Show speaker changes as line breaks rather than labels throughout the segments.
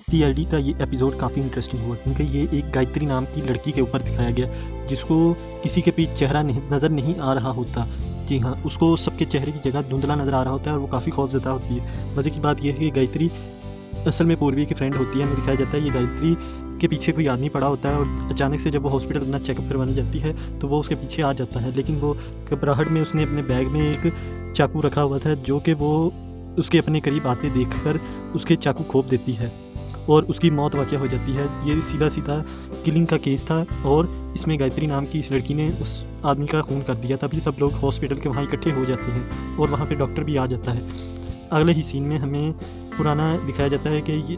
CID का ये episode काफ़ी इंटरेस्टिंग हुआ क्योंकि ये एक गायत्री नाम की लड़की के ऊपर दिखाया गया जिसको किसी के भी चेहरा नज़र नहीं आ रहा होता। जी हाँ, उसको सबके चेहरे की जगह धुंधला नज़र आ रहा होता है और वो काफ़ी खौफज़दा होती है। मज़े की बात यह है कि गायत्री असल में पूर्वी की फ्रेंड होती है। हमें दिखाया जाता है ये गायत्री के पीछे कोई आदमी पड़ा होता है और अचानक से जब वो हॉस्पिटल अपना चेकअप करवाने जाती है तो वो उसके पीछे आ जाता है, लेकिन वो घबराहट में उसने अपने बैग में एक चाकू रखा हुआ था जो कि वो उसके अपने करीब आते देखकर उसके चाकू खोप देती है और उसकी मौत वाक़या हो जाती है। ये सीधा सीधा किलिंग का केस था और इसमें गायत्री नाम की इस लड़की ने उस आदमी का खून कर दिया। तभी सब लोग हॉस्पिटल के वहाँ इकट्ठे हो जाते हैं और वहाँ पे डॉक्टर भी आ जाता है। अगले ही सीन में हमें पुराना दिखाया जाता है कि ये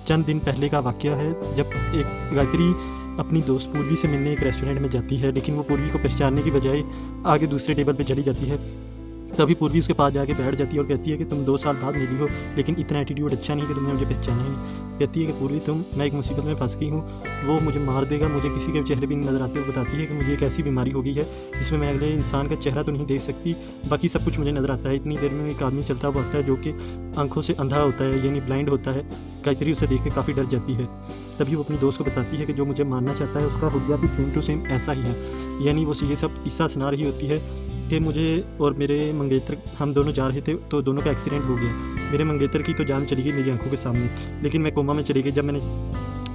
चंद दिन पहले का वाक़या है जब एक गायत्री अपनी दोस्त पूर्वी से मिलने एक रेस्टोरेंट में जाती है, लेकिन वो पूर्वी को पहचानने की बजाय आगे दूसरे टेबल पे चली जाती है। तभी पूर्वी उसके पास जाके बैठ जाती है और कहती है कि तुम 2 साल बाद मिली हो लेकिन इतना एटीट्यूड अच्छा नहीं कि तुमने मुझे पहचाना ही नहीं। कहती है कि पूर्वी मैं एक मुसीबत में फंस गई हूँ, वो मुझे मार देगा, मुझे किसी के चेहरे भी नहीं नज़र आते। वो बताती है कि मुझे एक ऐसी बीमारी हो गई है जिसमें मैं अगले इंसान का चेहरा तो नहीं देख सकती, बाकी सब कुछ मुझे नज़र आता है। इतनी देर में एक आदमी चलता हुआ आता है जो कि आंखों से अंधा होता है, यानी ब्लाइंड होता है। गायत्री उसे देख के काफ़ी डर जाती है। तभी वो अपनी दोस्त को बताती है कि जो मुझे मारना चाहता है उसका हुलिया भी सेम टू सेम ऐसा ही है। यानी वो ये सब किस्सा सुना रही होती है कि मुझे और मेरे मंगेतर हम दोनों जा रहे थे तो दोनों का एक्सीडेंट हो गया। मेरे मंगेतर की तो जान चली गई मेरी आंखों के सामने, लेकिन मैं कोमा में चली गई। जब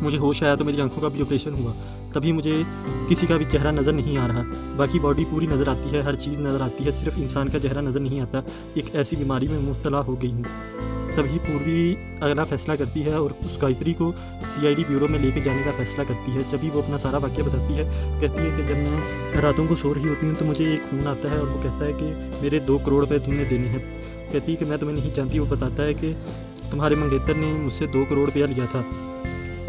मुझे होश आया तो मेरी आंखों का भी ऑपरेशन हुआ। तभी मुझे किसी का भी चेहरा नज़र नहीं आ रहा, बाकी बॉडी पूरी नज़र आती है, हर चीज़ नज़र आती है, सिर्फ इंसान का चेहरा नज़र नहीं आता। एक ऐसी बीमारी में मुब्तला हो गई हूँ। तभी पूर्वी अगला फैसला करती है और उस गायत्री को सीआईडी ब्यूरो में लेके जाने का फैसला करती है। जब भी वो अपना सारा वाक़या बताती है, कहती है कि जब मैं रातों को सो रही होती हूँ तो मुझे एक फ़ोन आता है और वो कहता है कि मेरे 2 करोड़ रुपये तुमने देने हैं। कहती है कि मैं तुम्हें नहीं जानती। वो बताता है कि तुम्हारे मंगेतर ने मुझसे 2 करोड़ रुपया लिया था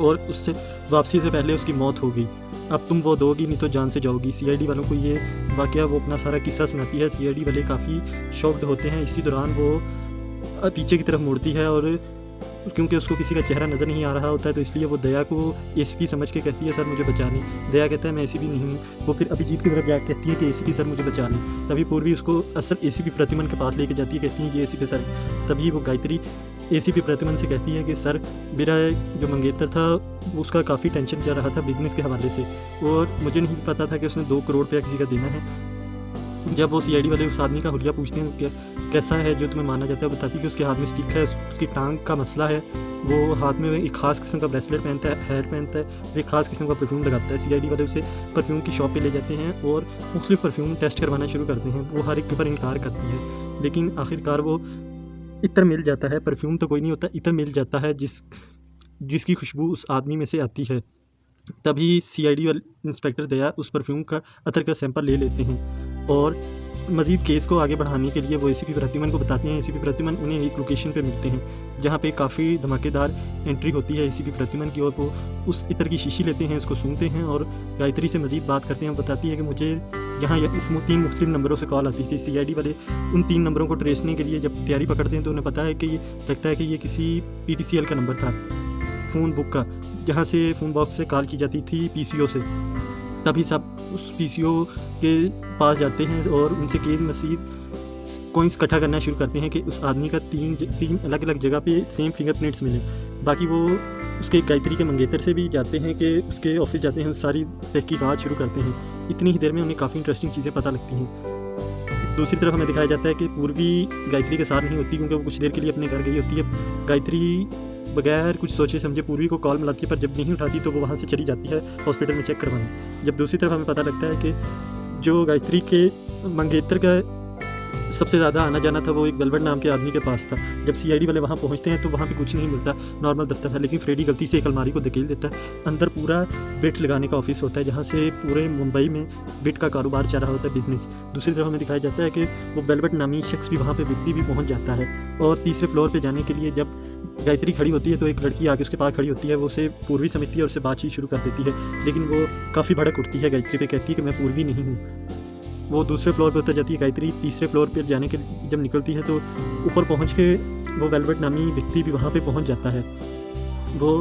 और उससे वापसी से पहले उसकी मौत हो गई। अब तुम वो दोगी नहीं तो जान से जाओगी। सीआईडी वालों को ये वाक़या वो अपना सारा किस्सा सुनाती है। सीआईडी वाले काफ़ी शॉक्ड होते हैं। इसी दौरान वो पीछे की तरफ मुड़ती है और क्योंकि उसको किसी का चेहरा नज़र नहीं आ रहा होता है तो इसलिए वो दया को एसीपी समझ के कहती है सर मुझे बचा लें। दया कहता है मैं एसीपी नहीं हूँ। वो फिर अभिजीत की तरफ जाकर कहती है कि एसीपी सर मुझे बचा लें। तभी पूर्वी उसको असल एसीपी प्रद्युमन के पास लेके जाती है, कहती है ये एसीपी सर। तभी वो गायत्री एसीपी प्रद्युमन से कहती है कि सर मेरा जो मंगेतर था उसका काफ़ी टेंशन चल रहा था बिज़नेस के हवाले से और मुझे नहीं पता था कि उसने 2 करोड़ रुपया किसी का देना है। जब वो सीआईडी वाले उस आदमी का हुलिया पूछते हैं कि कैसा है जो तुम्हें मारना चाहता है, बताती है कि उसके हाथ में स्टिक है, उसकी टांग का मसला है, वो हाथ में एक ख़ास किस्म का ब्रेसलेट पहनता है, हेयर पहनता है, एक ख़ास किस्म का परफ्यूम लगाता है। सीआईडी वाले उसे परफ्यूम की शॉप पे ले जाते हैं और मुख्तलिफ परफ्यूम टेस्ट करवाना शुरू करते हैं। वो हर एक के ऊपर इनकार करती है, लेकिन आखिरकार वो इत्र मिल जाता है। परफ्यूम तो कोई नहीं होता, इत्र मिल जाता है जिसकी खुशबू उस आदमी में से आती है। तभी सीआईडी वाले इंस्पेक्टर दया उस परफ्यूम का अतर का सैंपल ले लेते हैं और मज़ीद केस को आगे बढ़ाने के लिए वो एसीपी प्रद्युमन को बताते हैं। एसीपी प्रद्युमन उन्हें एक लोकेशन पे मिलते हैं जहाँ पे काफ़ी धमाकेदार एंट्री होती है एसीपी प्रद्युमन की और वो उस इत्र की शीशी लेते हैं, उसको सूंघते हैं और गायत्री से मज़ीद बात करते हैं। वो बताती है कि मुझे यहाँ इस 3 मुख्तलिफ नंबरों से कॉल आती थी। सीआईडी वाले उन 3 नंबरों को ट्रेसने के लिए जब तैयारी पकड़ते हैं तो उन्हें पता है कि ये लगता है कि ये किसी पीटीसीएल का नंबर था, फ़ोन बुक का, जहाँ से फ़ोन बॉक्स से कॉल की जाती थी पीसीओ से। तभी सब उस पीसीओ के पास जाते हैं और उनसे केस मसीद कॉइंस इकट्ठा करना शुरू करते हैं कि उस आदमी का 3 अलग अलग जगह पे सेम फिंगरप्रिंट्स मिले। बाकी वो उसके गायत्री के मंगेतर से भी जाते हैं कि उसके ऑफिस जाते हैं, सारी तहकीकात शुरू करते हैं। इतनी ही देर में उन्हें काफ़ी इंटरेस्टिंग चीज़ें पता लगती हैं। दूसरी तरफ हमें दिखाया जाता है कि पूर्वी गायत्री के साथ नहीं होती क्योंकि वो कुछ देर के लिए अपने घर गई होती है। गायत्री बगैर कुछ सोचे समझे पूर्वी को कॉल मिलाती है, पर जब नहीं उठाती तो वो वहाँ से चली जाती है हॉस्पिटल में चेक करवाने। जब दूसरी तरफ हमें पता लगता है कि जो गायत्री के मंगेतर का सबसे ज़्यादा आना जाना था वो एक वेलवेट नाम के आदमी के पास था। जब सीआईडी वाले वहाँ पहुँचते हैं तो वहाँ पे कुछ नहीं मिलता, नॉर्मल दफ्तर था, लेकिन फ्रेडी गलती से एक अलमारी को धकेल देता है। अंदर पूरा बिट लगाने का ऑफिस होता है जहाँ से पूरे मुंबई में बिट का कारोबार चल रहा होता है, बिजनेस। दूसरी तरफ हमें दिखाया जाता है कि वो वेलवेट नामी शख्स भी वहाँ पर व्यक्ति भी पहुँच जाता है और तीसरे फ्लोर पर जाने के लिए जब गायत्री खड़ी होती है तो एक लड़की आके उसके पास खड़ी होती है। वो उसे पूर्वी समझती है और उससे बातचीत शुरू कर देती है, लेकिन वो काफ़ी भड़क उठती है गायत्री पे, कहती है कि मैं पूर्वी नहीं हूँ। वो दूसरे फ्लोर पे उतर जाती है। गायत्री तीसरे फ्लोर पर जाने के जब निकलती है तो ऊपर पहुँच के वो वेलवेट नामी व्यक्ति भी वहाँ पे पहुँच जाता है। वो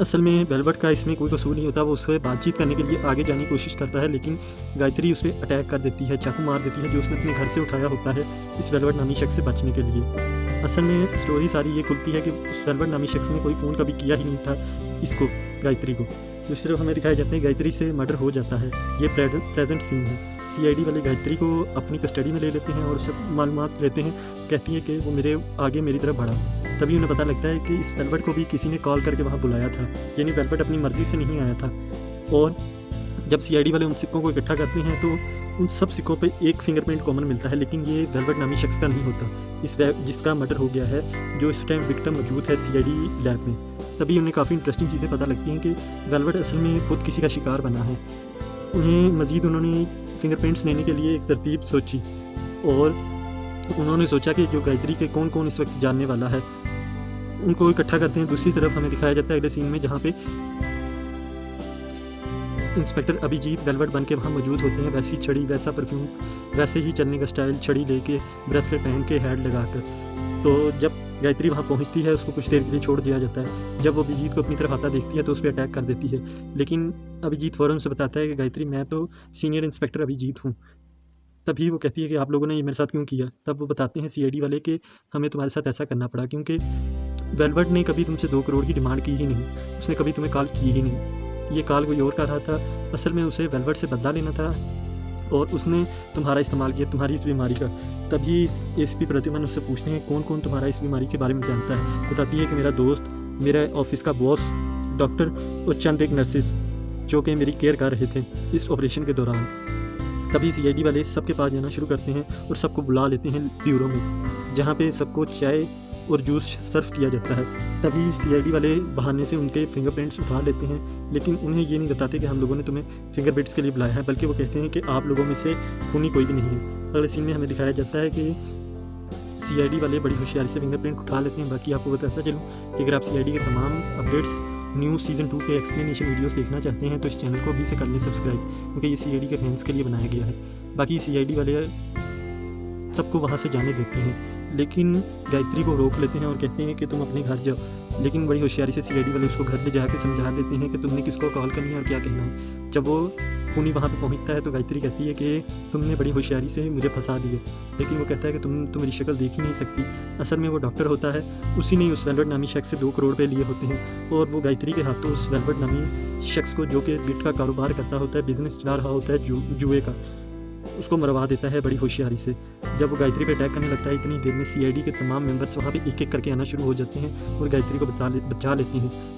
असल में वेलवेट का इसमें कोई कसूर नहीं होता, वो उससे बातचीत करने के लिए आगे जाने की कोशिश करता है, लेकिन गायत्री उस पर अटैक कर देती है, चाकू मार देती है, जो उसने अपने घर से उठाया होता है इस वेलवेट नामी शख्स से बचने के लिए। असल में स्टोरी सारी ये खुलती है कि उस वेलवेट नामी शख्स ने कोई फ़ोन कभी किया ही नहीं था इसको, गायत्री को। दूसरी तरफ हमें दिखाया जाता है गायत्री से मर्डर हो जाता है। ये प्रेजेंट सीन है। सीआईडी वाले गायत्री को अपनी कस्टडी में ले लेते हैं और उससे मालूमात लेते हैं। कहती है कि वो आगे मेरी तरफ बढ़ा। तभी उन्हें पता लगता है कि इस वेलवेट को भी किसी ने कॉल करके वहाँ बुलाया था, यानी वेलवेट अपनी मर्ज़ी से नहीं आया था। और जब सीआईडी वाले उन सिक्कों को इकट्ठा करते हैं तो उन सब सिक्कों पे एक फिंगरप्रिंट कॉमन मिलता है, लेकिन ये वेलवेट नामी शख्स का नहीं होता, जिसका मर्डर हो गया है, जो इस टाइम विक्टिम मौजूद है सीआईडी लैब में। तभी उन्हें काफ़ी इंटरेस्टिंग चीज़ें पता लगती हैं कि वेलवेट असल में खुद किसी का शिकार बना है। उन्हें मज़ीद उन्होंने फिंगरप्रिंट्स लेने के लिए एक तरतीब सोची और उन्होंने सोचा कि जो गायत्री के कौन कौन इस वक्त जानने वाला है उनको इकट्ठा करते हैं। दूसरी तरफ हमें दिखाया जाता है अगले सीन में, जहाँ पे इंस्पेक्टर अभिजीत वेलवेट बन के वहाँ मौजूद होते हैं, वैसी छड़ी, वैसा परफ्यूम, वैसे ही चलने का स्टाइल, छड़ी लेके, ब्रेसलेट पहन के, हेड लगाकर। तो जब गायत्री वहाँ पहुँचती है उसको कुछ देर के लिए छोड़ दिया जाता है। जब वो अभिजीत को अपनी तरफ आता देखती है तो उस पर अटैक कर देती है, लेकिन अभिजीत फ़ौरन से बताता है कि गायत्री मैं तो सीनियर इंस्पेक्टर अभिजीत हूँ। तभी वो कहती है कि आप लोगों ने ये मेरे साथ क्यों किया। तब वो बताते हैं सीआईडी वाले कि हमें तुम्हारे साथ ऐसा करना पड़ा क्योंकि वेलवेट ने कभी तुमसे 2 करोड़ की डिमांड की ही नहीं, उसने कभी तुम्हें कॉल की ही नहीं। ये कॉल कोई और कर रहा था, असल में उसे वेलवेट से बदला लेना था और उसने तुम्हारा इस्तेमाल किया, तुम्हारी इस बीमारी का। तभी एसपी प्रद्युमन उससे पूछते हैं कौन कौन तुम्हारा इस बीमारी के बारे में जानता है। बताती है कि मेरा दोस्त, मेरा ऑफिस का बॉस, डॉक्टर और चंद एक नर्सेस जो कि मेरी केयर कर रहे थे इस ऑपरेशन के दौरान। तभी सीआईडी वाले सबके पास जाना शुरू करते हैं और सबको बुला लेते हैं ब्यूरो में, जहाँ पे सबको चाय और जूस सर्व किया जाता है। तभी सीआईडी वाले बहाने से उनके फिंगरप्रिंट्स उठा लेते हैं, लेकिन उन्हें ये नहीं बताते कि हम लोगों ने तुम्हें फिंगरप्रिंट्स के लिए बुलाया है, बल्कि वो कहते हैं कि आप लोगों में से खूनी कोई भी नहीं है। अगले सीन में हमें दिखाया जाता है कि सीआईडी वाले बड़ी होशियारी से फिंगरप्रिंट उठा लेते हैं। बाकी आपको बताता चलूँ कि अगर आप सीआईडी के तमाम अपडेट्स, न्यू सीज़न 2 के एक्सप्लेनेशन वीडियोस देखना चाहते हैं तो इस चैनल को भी से कर लें सब्सक्राइब, क्योंकि ये सीआईडी के फैंस के लिए बनाया गया है। बाकी सीआईडी वाले सबको वहाँ से जाने देते हैं, लेकिन गायत्री को रोक लेते हैं और कहते हैं कि तुम अपने घर जाओ। लेकिन बड़ी होशियारी से सीआईडी वाले उसको घर ले जाकर समझा देते हैं कि तुमने किसको कॉल करनी है और क्या कहना है। जब वो खूनी वहाँ पे पहुँचता है तो गायत्री कहती है कि तुमने बड़ी होशियारी से मुझे फंसा दिए, लेकिन वो कहता है कि तुम मेरी शक्ल देख ही नहीं सकती। असल में वो डॉक्टर होता है, उसी ने उस वेलवेट नामी शख्स से 2 करोड़ रुपये लिए होते हैं और वो गायत्री के हाथों उस वेलवेट नामी शख्स को, जो कि बिट का कारोबार करता होता है, बिजनेस चला रहा होता है जुए का, उसको मरवा देता है बड़ी होशियारी से। जब वो गायत्री पे अटैक करने लगता है, इतनी देर में सीआईडी के तमाम मेंबर्स वहाँ पे एक एक करके आना शुरू हो जाते हैं और गायत्री को बचा लेते हैं।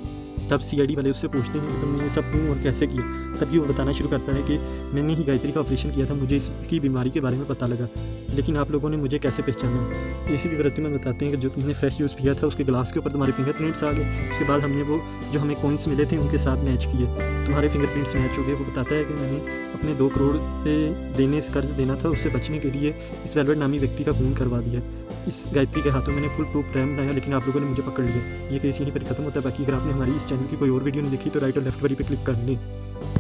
तब सीआईडी वाले उससे पूछते हैं कि तुमने ये सब क्यों और कैसे किया। तभी वो बताना शुरू करता है कि मैंने ही गायत्री का ऑपरेशन किया था, मुझे इसकी बीमारी के बारे में पता लगा, लेकिन आप लोगों ने मुझे कैसे पहचाना। इसी भी प्रद्युमन बताते हैं कि जो तुमने फ्रेश जूस पिया था उसके गिलास के ऊपर तुम्हारे फिंगरप्रिंट्स आ गए। उसके बाद हमने वो जो हमें कॉइन्स मिले थे उनके साथ मैच किए, तुम्हारे फिंगरप्रिंट्स मैच हो गए। वो बताता है कि मैंने अपने 2 करोड़ पे देने कर्ज देना था, उससे बचने के लिए इस वेलवेट नामी व्यक्ति का खून करवा दिया। इस गायत्री के हाथों मैंने फुल प्रूफ क्राइम बनाया, लेकिन आप लोगों ने मुझे पकड़ लिया। ये केस यहीं पर खत्म होता है। बाकी अगर आपने हमारी इस चैनल की कोई और वीडियो नहीं देखी तो राइट और लेफ्ट वाली पे क्लिक कर लें।